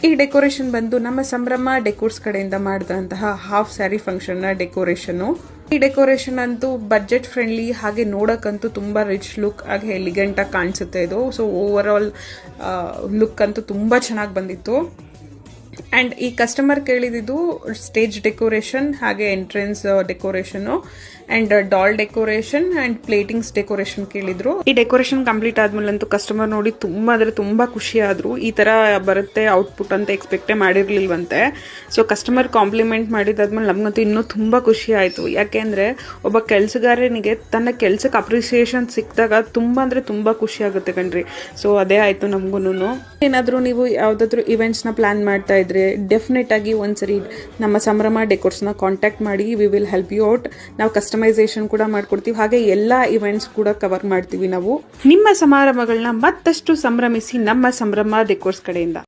ಈ ಡೆಕೋರೇಷನ್ ಬಂದು ನಮ್ಮ ಸಂಭ್ರಮ ಡೆಕೋರ್ಸ್ ಕಡೆಯಿಂದ ಮಾಡಿದಂತಹ ಹಾಫ್ ಸ್ಯಾರಿ ಫಂಕ್ಷನ್ ನ ಡೆಕೋರೇಷನ್. ಈ ಡೆಕೋರೇಷನ್ ಅಂತೂ ಬಜೆಟ್ ಫ್ರೆಂಡ್ಲಿ, ಹಾಗೆ ನೋಡಕ್ಕಂತೂ ತುಂಬಾ ರಿಚ್ ಲುಕ್ ಹಾಗೆ ಎಲಿಗೆಂಟ್ ಆಗಿ ಕಾಣಿಸುತ್ತೆ ಇದು. ಸೊ ಓವರ್ ಆಲ್ ಲುಕ್ ಅಂತೂ ತುಂಬಾ ಚೆನ್ನಾಗಿ ಬಂದಿತ್ತು. ಅಂಡ್ ಈ ಕಸ್ಟಮರ್ ಕೇಳಿದ್ದು ಸ್ಟೇಜ್ ಡೆಕೋರೇಷನ್ ಹಾಗೆ entrance decoration and doll decoration and platings decoration ಕೇಳಿದ್ರು. ಈ ಡೆಕೋರೇಷನ್ ಕಂಪ್ಲೀಟ್ ಆದ್ಮೇಲಂತೂ ಕಸ್ಟಮರ್ ನೋಡಿ ತುಂಬಾ ಖುಷಿ ಆದ್ರು. ಈ ತರ ಬರುತ್ತೆ ಔಟ್ಪುಟ್ ಅಂತ ಎಕ್ಸ್ಪೆಕ್ಟೇ ಮಾಡಿರ್ಲಿಲ್ವಂತೆ. ಸೊ ಕಸ್ಟಮರ್ ಕಾಂಪ್ಲಿಮೆಂಟ್ ಮಾಡಿದಾದ್ಮೇಲೆ ನಮ್ಗಂತೂ ಇನ್ನೂ ತುಂಬಾ ಖುಷಿ ಆಯ್ತು. ಯಾಕೆಂದ್ರೆ ಒಬ್ಬ ಕೆಲ್ಸಗಾರನಿಗೆ ತನ್ನ ಕೆಲ್ಸಕ್ಕೆ ಅಪ್ರಿಸಿಯೇಷನ್ ಸಿಕ್ಕಿದಾಗ ತುಂಬಾ ಖುಷಿ ಆಗುತ್ತೆ ಕಣ್ರಿ. ಸೊ ಅದೇ ಆಯ್ತು ನಮ್ಗೂನು. ಏನಾದ್ರೂ ನೀವು ಯಾವ್ದಾದ್ರು ಇವೆಂಟ್ಸ್ ನ ಪ್ಲಾನ್ ಮಾಡ್ತಾ ಇದ್ರೆ ಡೆಫಿನೆಟ್ ಆಗಿ ಒಂದ್ಸರಿ ನಮ್ಮ ಸಂಭ್ರಮ ಡೆಕೋರ್ಸ್ ನ ಕಾಂಟ್ಯಾಕ್ಟ್ ಮಾಡಿ. We will help you out. ನಾವು ಕಸ್ಟಮೈಸೇಷನ್ ಕೂಡ ಮಾಡ್ಕೊಡ್ತೀವಿ, ಹಾಗೆ ಎಲ್ಲಾ ಇವೆಂಟ್ಸ್ ಕೂಡ ಕವರ್ ಮಾಡ್ತೀವಿ ನಾವು. ನಿಮ್ಮ ಸಮಾರಂಭಗಳನ್ನ ಮತ್ತಷ್ಟು ಸಂಭ್ರಮಿಸಿ ನಮ್ಮ ಸಂಭ್ರಮ ಡೆಕೋರ್ಸ್ ಕಡೆಯಿಂದ.